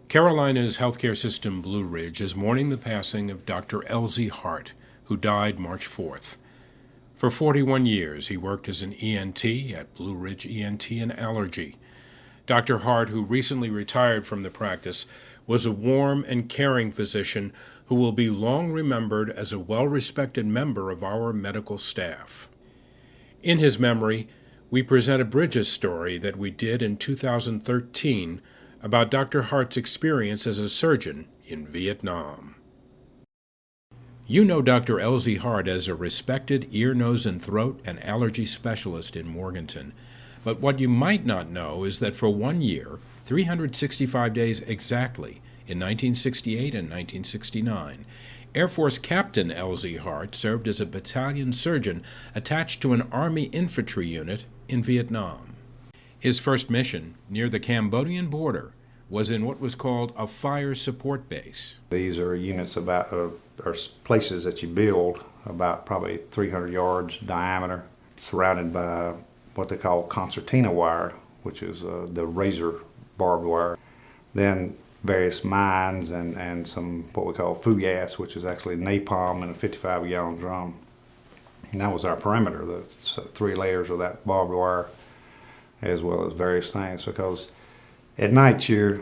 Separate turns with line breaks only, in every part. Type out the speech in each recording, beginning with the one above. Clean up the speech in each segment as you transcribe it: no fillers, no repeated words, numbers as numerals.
Carolina's healthcare system, Blue Ridge, is mourning the passing of Dr. Elzie Hart, who died March 4th. For 41 years, he worked as an ENT at Blue Ridge ENT and Allergy. Dr. Hart, who recently retired from the practice, was a warm and caring physician who will be long remembered as a well-respected member of our medical staff. In his memory, we present a Bridges story that we did in 2013 about Dr. Hart's experience as a surgeon in Vietnam. You know Dr. Elzie Hart as a respected ear, nose, and throat and allergy specialist in Morganton. But what you might not know is that for 1 year, 365 days exactly, in 1968 and 1969, Air Force Captain Elzie Hart served as a battalion surgeon attached to an Army infantry unit in Vietnam. His first mission, near the Cambodian border, was in what was called a fire support base.
These are units about, or places that you build about probably 300 yards diameter, surrounded by what they call concertina wire, which is the razor barbed wire. Then various mines and some what we call fugas, which is actually napalm in a 55-gallon drum. And that was our perimeter, the 3 layers of that barbed wire, as well as various things, because at night you're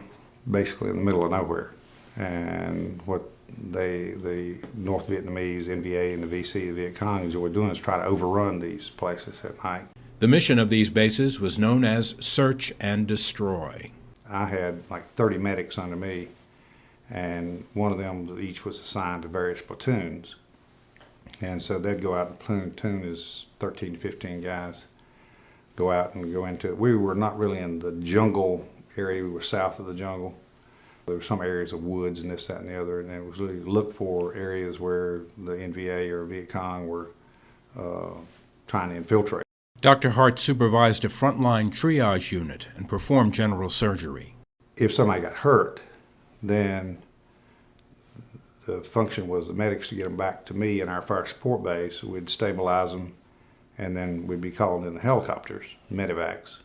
basically in the middle of nowhere. And what the North Vietnamese, NVA, and the VC, the Viet Congs, were doing is try to overrun these places at night.
The mission of these bases was known as Search and Destroy.
I had like 30 medics under me, and one of them each was assigned to various platoons. And so they'd go out, and platoon is 13 to 15 guys, go out and go into it. We were not really in the jungle area, we were south of the jungle. There were some areas of woods and this, that, and the other, and it was really look for areas where the NVA or Viet Cong were trying to infiltrate.
Dr. Hart supervised a frontline triage unit and performed general surgery.
If somebody got hurt, then the function was the medics to get them back to me in our fire support base. We'd stabilize them, and then we'd be calling in the helicopters, medevacs.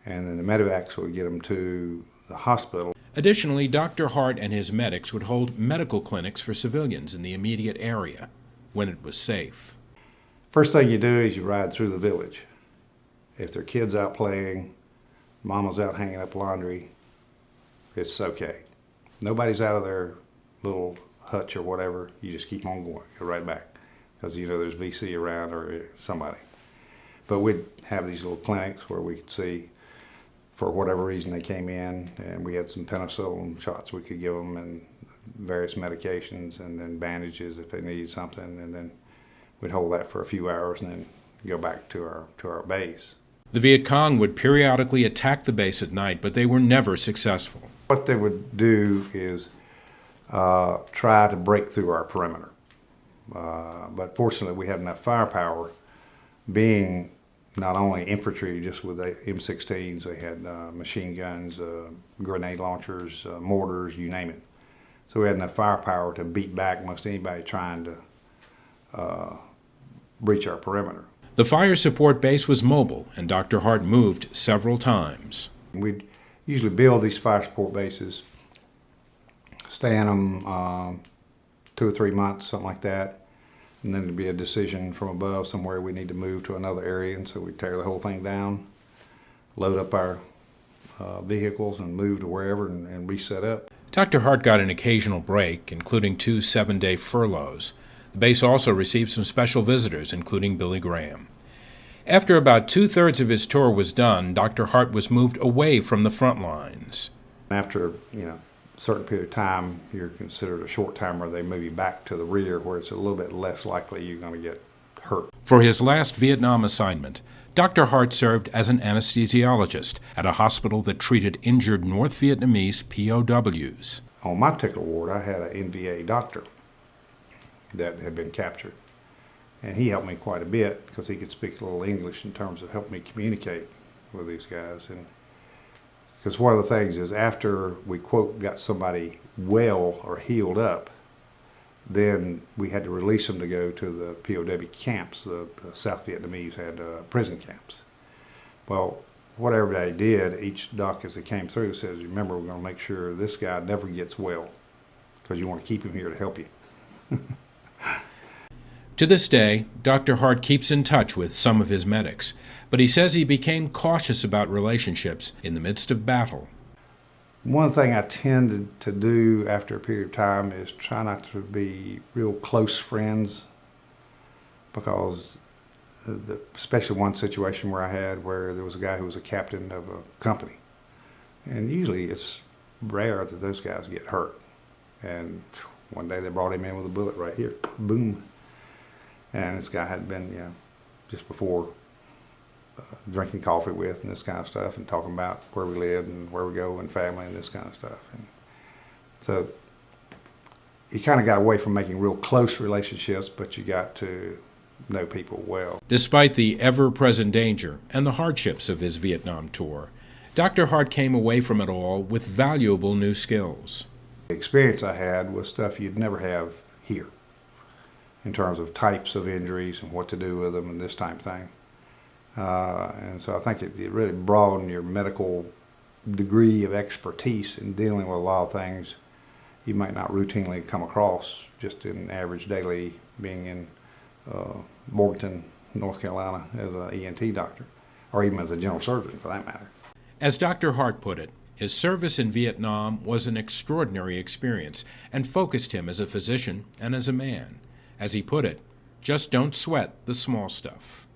And then the medevacs would get them to the hospital.
Additionally, Dr. Hart and his medics would hold medical clinics for civilians in the immediate area when it was safe.
First thing you do is you ride through the village. If there are kids out playing, mama's out hanging up laundry, it's okay. Nobody's out of their little hutch or whatever, you just keep on going, go right back. Because you know there's VC around or somebody. But we'd have these little clinics where we could see, for whatever reason they came in, and we had some penicillin shots we could give them, and various medications, and then bandages if they needed something, and then we'd hold that for a few hours and then go back to our base.
The Viet Cong would periodically attack the base at night, but they were never successful.
What they would do is try to break through our perimeter. But fortunately we had enough firepower, being not only infantry just with the M16s, they had machine guns, grenade launchers, mortars, you name it. So we had enough firepower to beat back most anybody trying to breach our perimeter.
The fire support base was mobile, and Dr. Hart moved several times.
We'd usually build these fire support bases, stay in them 2 or 3 months, something like that, and then there'd be a decision from above somewhere we need to move to another area, and so we'd tear the whole thing down, load up our vehicles, and move to wherever and reset up.
Dr. Hart got an occasional break, including 2 7-day furloughs. The base also received some special visitors, including Billy Graham. After about 2/3 of his tour was done, Dr. Hart was moved away from the front lines.
After a certain period of time, you're considered a short-timer. They move you back to the rear where it's a little bit less likely you're going to get hurt.
For his last Vietnam assignment, Dr. Hart served as an anesthesiologist at a hospital that treated injured North Vietnamese POWs.
On my particular ward, I had an NVA doctor that had been captured. And he helped me quite a bit because he could speak a little English in terms of helping me communicate with these guys. And because one of the things is after we, quote, got somebody well or healed up, then we had to release them to go to the POW camps. The South Vietnamese had prison camps. Well, whatever they did, each doc as they came through says, remember, we're going to make sure this guy never gets well because you want to keep him here to help you.
To this day, Dr. Hart keeps in touch with some of his medics, but he says he became cautious about relationships in the midst of battle.
One thing I tended to do after a period of time is try not to be real close friends, because especially one situation where there was a guy who was a captain of a company, and usually it's rare that those guys get hurt. And one day they brought him in with a bullet right here, boom. And this guy had been, just before drinking coffee with and this kind of stuff, and talking about where we lived and where we go and family and this kind of stuff. And so you kind of got away from making real close relationships, but you got to know people well.
Despite the ever-present danger and the hardships of his Vietnam tour, Dr. Hart came away from it all with valuable new skills.
The experience I had was stuff you'd never have here, in terms of types of injuries and what to do with them and this type of thing. And so I think it really broadened your medical degree of expertise in dealing with a lot of things you might not routinely come across just in average daily being in Morganton, North Carolina as an ENT doctor, or even as a general surgeon for that matter.
As Dr. Hart put it, his service in Vietnam was an extraordinary experience and focused him as a physician and as a man. As he put it, just don't sweat the small stuff.